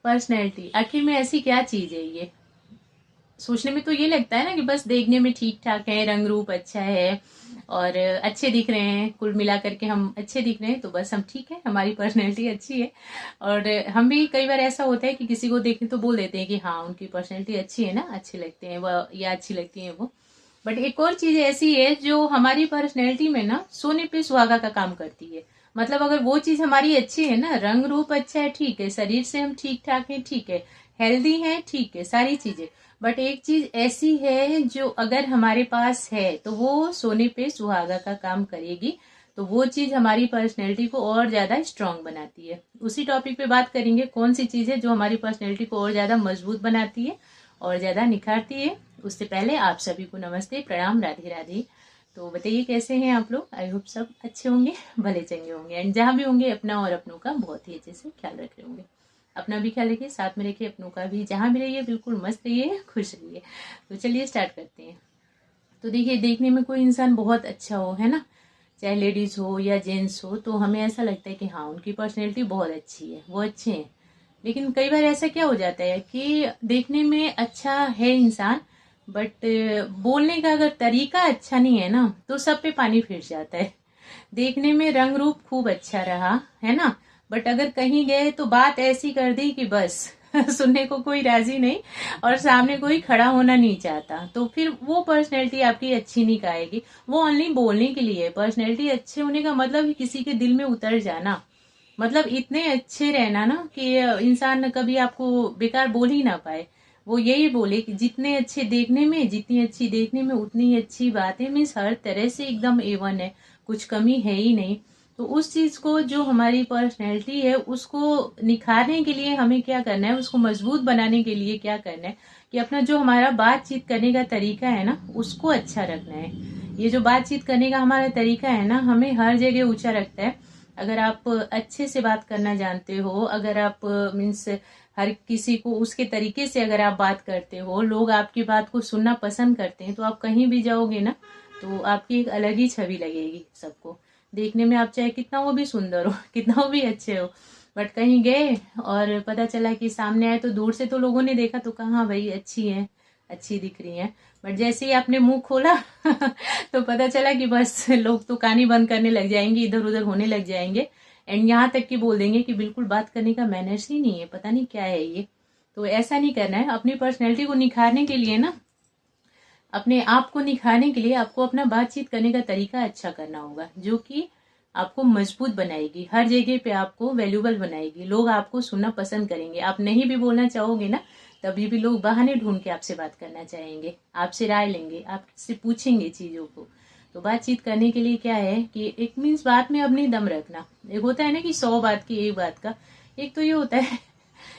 Personality आखिर में ऐसी क्या चीज है ये? सोचने में तो ये लगता है ना कि बस देखने में ठीक ठाक है, रंग रूप अच्छा है और अच्छे दिख रहे हैं, कुल मिला करके हम अच्छे दिख रहे हैं तो बस हम ठीक है, हमारी पर्सनैलिटी अच्छी है। और हम भी कई बार ऐसा होता है कि किसी को देखें तो बोल देते हैं कि हाँ उनकी पर्सनैलिटी अच्छी है ना, अच्छे लगते हैं वह या अच्छी लगती है वो। बट एक और चीज ऐसी है जो हमारी पर्सनैलिटी में ना सोने पे सुहागा का काम करती है। मतलब अगर वो चीज हमारी अच्छी है ना, रंग रूप अच्छा है ठीक है, शरीर से हम ठीक ठाक है ठीक है, हेल्दी है ठीक है, सारी चीजें। बट एक चीज ऐसी है जो अगर हमारे पास है तो वो सोने पे सुहागा का काम करेगी, तो वो चीज हमारी पर्सनैलिटी को और ज्यादा स्ट्रांग बनाती है। उसी टॉपिक पे बात करेंगे कौन सी चीज है जो हमारी पर्सनैलिटी को और ज्यादा मजबूत बनाती है और ज्यादा निखारती है। उससे पहले आप सभी को नमस्ते, प्रणाम, राधे राधे। तो बताइए कैसे हैं आप लोग? आई होप सब अच्छे होंगे, भले चंगे होंगे, एंड जहां भी होंगे अपना और अपनों का बहुत ही अच्छे से ख्याल रख रहे होंगे। अपना भी ख्याल रखिए, साथ में रखिए अपनों का भी, जहां भी रहिए बिल्कुल मस्त रहिए, खुश रहिए। तो चलिए स्टार्ट करते हैं। तो देखिए, देखने में कोई इंसान बहुत अच्छा हो, है ना, चाहे लेडीज हो या जेंट्स हो, तो हमें ऐसा लगता है कि हाँ उनकी पर्सनैलिटी बहुत अच्छी है, वो अच्छे हैं। लेकिन कई बार ऐसा क्या हो जाता है कि देखने में अच्छा है इंसान, बट बोलने का अगर तरीका अच्छा नहीं है ना तो सब पे पानी फिर जाता है। देखने में रंग रूप खूब अच्छा रहा, है ना, बट अगर कहीं गए तो बात ऐसी कर दी कि बस सुनने को कोई राजी नहीं और सामने कोई खड़ा होना नहीं चाहता, तो फिर वो पर्सनैलिटी आपकी अच्छी नहीं कहेगी। वो ओनली बोलने के लिए है। पर्सनैलिटी अच्छे होने का मतलब ही किसी के दिल में उतर जाना, मतलब इतने अच्छे रहना ना कि इंसान कभी आपको बेकार बोल ही ना पाए। वो यही बोले कि जितने अच्छे देखने में, जितनी अच्छी देखने में उतनी ही अच्छी बातें, मीन्स हर तरह से एकदम A1 है, कुछ कमी है ही नहीं। तो उस चीज को, जो हमारी पर्सनैलिटी है, उसको निखारने के लिए हमें क्या करना है, उसको मजबूत बनाने के लिए क्या करना है कि अपना जो हमारा बातचीत करने का तरीका है ना उसको अच्छा रखना है। ये जो बातचीत करने का हमारा तरीका है ना, हमें हर जगह ऊंचा रखता है। अगर आप अच्छे से बात करना जानते हो, अगर आप मीन्स हर किसी को उसके तरीके से अगर आप बात करते हो, लोग आपकी बात को सुनना पसंद करते हैं, तो आप कहीं भी जाओगे ना तो आपकी एक अलग ही छवि लगेगी सबको। देखने में आप चाहे कितना वो भी सुंदर हो कितना वो भी अच्छे हो, बट कहीं गए और पता चला कि सामने आए तो दूर से तो लोगों ने देखा तो कहा हाँ भाई अच्छी है, अच्छी दिख रही है। बट जैसे ही आपने मुंह खोला तो पता चला कि बस लोग तो कान ही बंद करने लग जाएंगे, इधर उधर होने लग जाएंगे, एंड यहाँ तक कि बोल देंगे कि बिल्कुल बात करने का मैनर्स ही नहीं है, पता नहीं क्या है ये। तो ऐसा नहीं करना है। अपनी पर्सनैलिटी को निखारने के लिए ना, अपने आप को निखारने के लिए आपको अपना बातचीत करने का तरीका अच्छा करना होगा, जो कि आपको मजबूत बनाएगी, हर जगह पे आपको वैल्यूबल बनाएगी, लोग आपको सुनना पसंद करेंगे। आप नहीं भी बोलना चाहोगे ना, तभी भी लोग बहाने ढूंढ के आपसे बात करना चाहेंगे, आपसे राय लेंगे, आपसे पूछेंगे चीजों को। तो बातचीत करने के लिए क्या है कि एक मीन्स बात में अपनी दम रखना। एक होता है ना कि 100 बात की एक बात का, एक तो ये होता है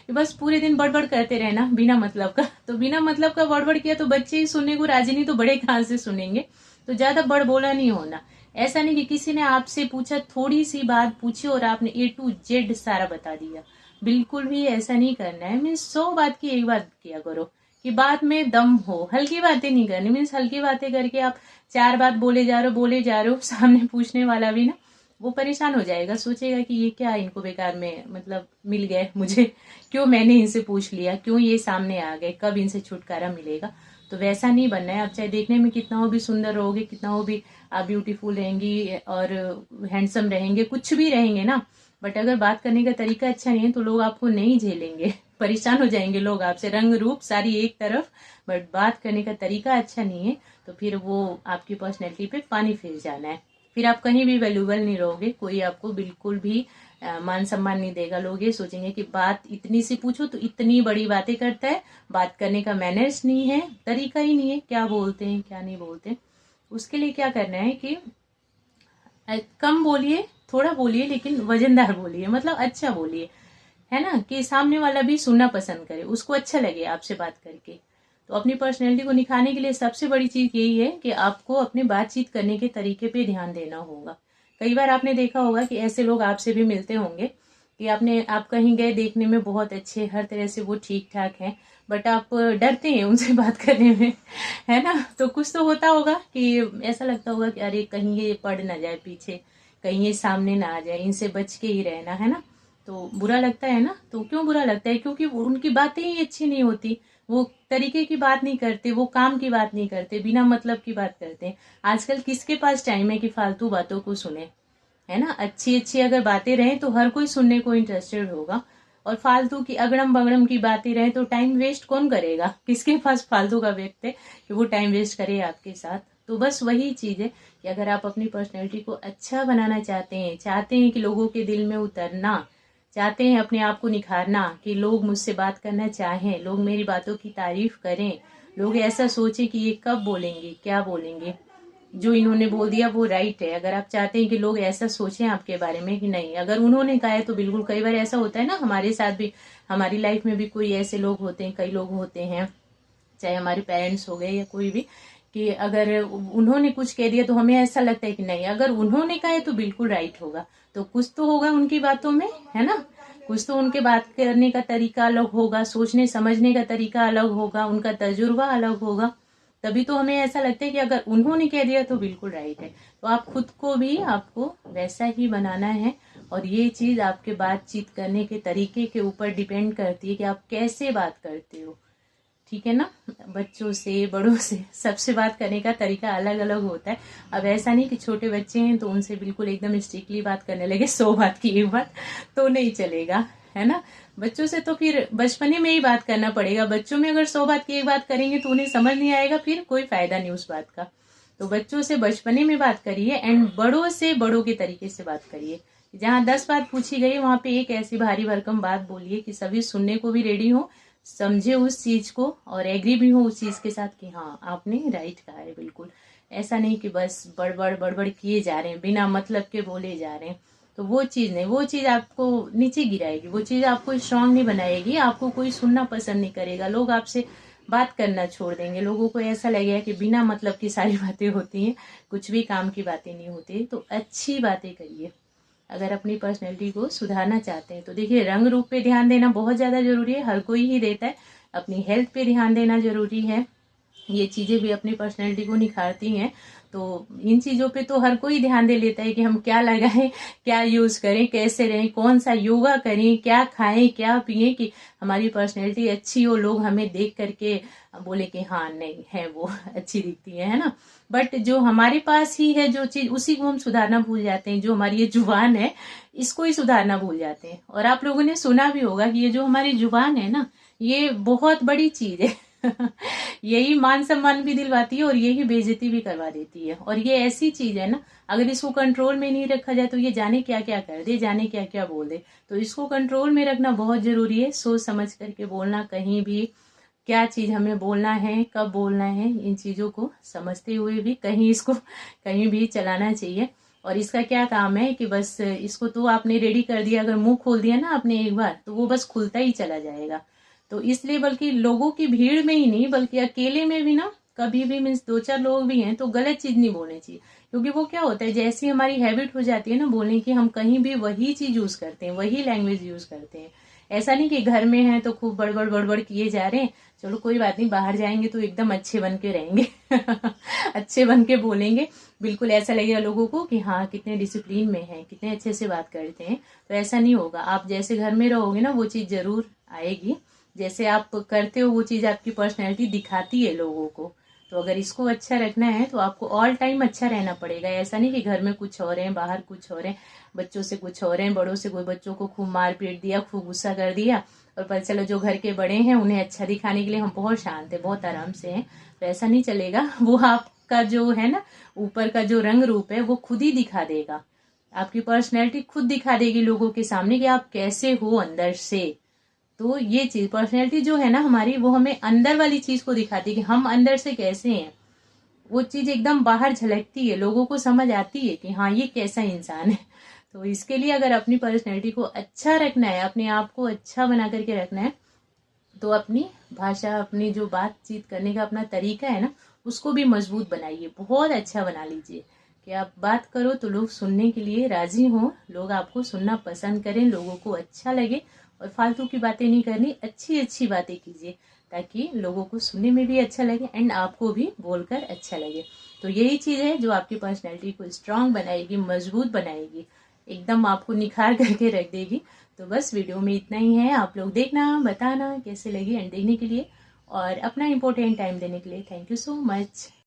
कि बस पूरे दिन बड़बड़ करते रहना बिना मतलब का। तो बिना मतलब का बड़बड़ किया तो बच्चे ही सुनने को राजी नहीं, तो बड़े कहाँ से सुनेंगे। तो ज्यादा बड़बोला नहीं होना। ऐसा नहीं कि किसी ने आपसे पूछा, थोड़ी सी बात पूछी और आपने A to Z सारा बता दिया, बिल्कुल भी ऐसा नहीं करना है। मीन्स 100 बात की एक बात किया करो, कि बात में दम हो, हल्की बातें नहीं करनी। मीन्स हल्की बातें करके आप 4 बात बोले जा रहे हो, सामने पूछने वाला भी ना वो परेशान हो जाएगा, सोचेगा कि ये क्या इनको बेकार में मतलब मिल गए मुझे, क्यों मैंने इनसे पूछ लिया, क्यों ये सामने आ गए, कब इनसे छुटकारा मिलेगा। तो वैसा नहीं बनना है। आप चाहे देखने में कितना हो भी सुंदर रहोगे, कितना हो भी आप ब्यूटीफुल रहेंगी और हैंडसम रहेंगे, कुछ भी रहेंगे ना, बट अगर बात करने का तरीका अच्छा नहीं है तो लोग आपको नहीं झेलेंगे, परेशान हो जाएंगे लोग आपसे। रंग रूप सारी एक तरफ, बट बात करने का तरीका अच्छा नहीं है तो फिर वो आपकी पर्सनैलिटी पे पानी फिर जाना है। फिर आप कहीं भी वैल्यूबल नहीं रहोगे, कोई आपको बिल्कुल भी मान सम्मान नहीं देगा। लोग ये सोचेंगे कि बात इतनी सी पूछो तो इतनी बड़ी बातें करता है, बात करने का मैनर्स नहीं है, तरीका ही नहीं है, क्या बोलते हैं क्या नहीं बोलते। उसके लिए क्या करना है कि कम बोलिए, थोड़ा बोलिए, लेकिन वजनदार बोलिए, मतलब अच्छा बोलिए, है ना, कि सामने वाला भी सुनना पसंद करे, उसको अच्छा लगे आपसे बात करके। तो अपनी पर्सनैलिटी को निखारने के लिए सबसे बड़ी चीज यही है कि आपको अपने बातचीत करने के तरीके पे ध्यान देना होगा। कई बार आपने देखा होगा कि ऐसे लोग आपसे भी मिलते होंगे कि आप कहीं गए, देखने में बहुत अच्छे, हर तरह से वो ठीक ठाक हैं, बट आप डरते हैं उनसे बात करने में, है ना। तो कुछ तो होता होगा कि ऐसा लगता होगा कि अरे कहीं ये पड़ ना जाए पीछे, कहीं ये सामने ना आ जाए, इनसे बच के ही रहना, है ना। तो बुरा लगता है ना। तो क्यों बुरा लगता है? क्योंकि उनकी बातें ही अच्छी नहीं होती, वो तरीके की बात नहीं करते, वो काम की बात नहीं करते, बिना मतलब की बात करते हैं। आजकल किसके पास टाइम है कि फालतू बातों को सुने, है ना। अच्छी अच्छी अगर बातें रहें तो हर कोई सुनने को इंटरेस्टेड होगा, और फालतू की अगड़म बगड़म की बातें रहें तो टाइम वेस्ट कौन करेगा? किसके पास फालतू का वक्त है कि वो टाइम वेस्ट करे आपके साथ? तो बस वही चीज है कि अगर आप अपनी पर्सनैलिटी को अच्छा बनाना चाहते हैं कि लोगों के दिल में उतरना चाहते हैं, अपने आप को निखारना, कि लोग मुझसे बात करना चाहें, लोग मेरी बातों की तारीफ करें, लोग ऐसा सोचें कि ये कब बोलेंगे, क्या बोलेंगे, जो इन्होंने बोल दिया वो राइट है। अगर आप चाहते हैं कि लोग ऐसा सोचें आपके बारे में कि नहीं, अगर उन्होंने कहा है तो बिल्कुल। कई बार ऐसा होता है ना, हमारे साथ भी, हमारी लाइफ में भी कोई ऐसे लोग होते हैं, कई लोग होते हैं, चाहे हमारे पेरेंट्स हो गए या कोई भी, कि अगर उन्होंने कुछ कह दिया तो हमें ऐसा लगता है कि नहीं, अगर उन्होंने कहा है तो बिल्कुल राइट होगा। तो कुछ तो होगा उनकी बातों में, है ना। कुछ तो उनके बात करने का तरीका अलग होगा, सोचने समझने का तरीका अलग होगा, उनका तजुर्बा अलग होगा। तभी तो हमें ऐसा लगता है कि अगर उन्होंने कह दिया तो बिल्कुल राइट है। तो आप खुद को भी आपको वैसा ही बनाना है, और ये चीज आपके बातचीत करने के तरीके के ऊपर डिपेंड करती है कि आप कैसे बात करते हो, ठीक है ना। बच्चों से, बड़ों से, सबसे बात करने का तरीका अलग अलग होता है। अब ऐसा नहीं कि छोटे बच्चे हैं तो उनसे बिल्कुल एकदम स्ट्रिक्टली बात करने लगे, 100 बात की एक बात, तो नहीं चलेगा, है ना। बच्चों से तो फिर बचपने में ही बात करना पड़ेगा। बच्चों में अगर 100 बात की एक बात करेंगे तो उन्हें समझ नहीं आएगा, फिर कोई फायदा नहीं उस बात का। तो बच्चों से बचपने में बात करिए, एंड बड़ों से बड़ों के तरीके से बात करिए। जहाँ 10 बात पूछी गई वहां पे एक ऐसी भारी भरकम बात बोलिए कि सभी सुनने को भी रेडी हो, समझे उस चीज को, और एग्री भी हो उस चीज के साथ कि हाँ आपने राइट कहा है। बिल्कुल ऐसा नहीं कि बस बड़बड़ बड़बड़ किए जा रहे हैं, बिना मतलब के बोले जा रहे हैं। तो वो चीज नहीं, वो चीज आपको नीचे गिराएगी, वो चीज आपको स्ट्रांग नहीं बनाएगी, आपको कोई सुनना पसंद नहीं करेगा, लोग आपसे बात करना छोड़ देंगे। लोगों को ऐसा लगेगा कि बिना मतलब की सारी बातें होती हैं, कुछ भी काम की बातें नहीं होती। तो अच्छी बातें करिए अगर अपनी पर्सनैलिटी को सुधारना चाहते हैं तो। देखिए, रंग रूप पे ध्यान देना बहुत ज़्यादा जरूरी है, हर कोई ही देता है। अपनी हेल्थ पे ध्यान देना जरूरी है, ये चीज़ें भी अपनी पर्सनैलिटी को निखारती हैं। तो इन चीज़ों पे तो हर कोई ध्यान दे लेता है कि हम क्या लगाएं, क्या यूज़ करें, कैसे रहें, कौन सा योगा करें, क्या खाएं, क्या पिएं, कि हमारी पर्सनैलिटी अच्छी हो, लोग हमें देख करके बोले कि हाँ नहीं है वो अच्छी दिखती है ना। बट जो हमारे पास ही है जो चीज, उसी को हम सुधारना भूल जाते हैं। जो हमारी ये जुबान है, इसको ही सुधारना भूल जाते हैं। और आप लोगों ने सुना भी होगा कि ये जो हमारी जुबान है ना, ये बहुत बड़ी चीज है यही मान सम्मान भी दिलवाती है और यही बेइज्जती भी करवा देती है। और ये ऐसी चीज है ना, अगर इसको कंट्रोल में नहीं रखा जाए तो ये जाने क्या क्या कर दे, जाने क्या क्या बोल दे। तो इसको कंट्रोल में रखना बहुत जरूरी है, सोच समझ करके बोलना, कहीं भी क्या चीज हमें बोलना है, कब बोलना है, इन चीजों को समझते हुए भी कहीं इसको कहीं भी चलाना चाहिए। और इसका क्या काम है कि बस इसको तो आपने रेडी कर दिया, अगर मुंह खोल दिया ना आपने एक बार, तो वो बस खुलता ही चला जाएगा। तो इसलिए बल्कि लोगों की भीड़ में ही नहीं, बल्कि अकेले में भी ना, कभी भी मीन्स 2-4 लोग भी हैं तो गलत चीज नहीं बोलनी चाहिए। क्योंकि वो क्या होता है, जैसी हमारी हैबिट हो जाती है ना बोलने की, हम कहीं भी वही चीज यूज करते हैं, वही लैंग्वेज यूज करते हैं। ऐसा नहीं कि घर में है तो खूब बड़बड़ बड़बड़ किए जा रहे हैं, चलो कोई बात नहीं, बाहर जाएंगे तो एकदम अच्छे बन के रहेंगे अच्छे बन के बोलेंगे, बिल्कुल ऐसा लगेगा लोगों को कि हाँ कितने डिसिप्लिन में है, कितने अच्छे से बात करते हैं। तो ऐसा नहीं होगा। आप जैसे घर में रहोगे ना वो चीज जरूर आएगी, जैसे आप करते हो वो चीज आपकी पर्सनैलिटी दिखाती है लोगों को। तो अगर इसको अच्छा रखना है तो आपको ऑल टाइम अच्छा रहना पड़ेगा। ऐसा नहीं कि घर में कुछ और है, बाहर कुछ और है, बच्चों से कुछ और है, बड़ों से कोई, बच्चों को खूब मार पीट दिया, खूब गुस्सा कर दिया, और पर चलो जो घर के बड़े हैं उन्हें अच्छा दिखाने के लिए हम बहुत शांत है, बहुत आराम से हैं। तो ऐसा नहीं चलेगा। वो आपका जो है ना ऊपर का जो रंग रूप है वो खुद ही दिखा देगा, आपकी पर्सनैलिटी खुद दिखा देगी लोगों के सामने कि आप कैसे हो अंदर से। तो ये चीज पर्सनैलिटी जो है ना हमारी, वो हमें अंदर वाली चीज को दिखाती है कि हम अंदर से कैसे हैं। वो चीज एकदम बाहर झलकती है, लोगों को समझ आती है कि हाँ ये कैसा इंसान है। तो इसके लिए अगर अपनी पर्सनैलिटी को अच्छा रखना है, अपने आप को अच्छा बना करके रखना है, तो अपनी भाषा, अपनी जो बातचीत करने का अपना तरीका है ना, उसको भी मजबूत बनाइए, बहुत अच्छा बना लीजिए कि आप बात करो तो लोग सुनने के लिए राजी हों, लोग आपको सुनना पसंद करें, लोगों को अच्छा लगे। और फालतू की बातें नहीं करनी, अच्छी अच्छी बातें कीजिए ताकि लोगों को सुनने में भी अच्छा लगे एंड आपको भी बोलकर अच्छा लगे। तो यही चीज है जो आपकी पर्सनैलिटी को स्ट्रांग बनाएगी, मजबूत बनाएगी, एकदम आपको निखार करके रख देगी। तो बस वीडियो में इतना ही है। आप लोग देखना, बताना कैसे लगी एंड देखने के लिए और अपना इम्पोर्टेंट टाइम देने के लिए थैंक यू सो मच।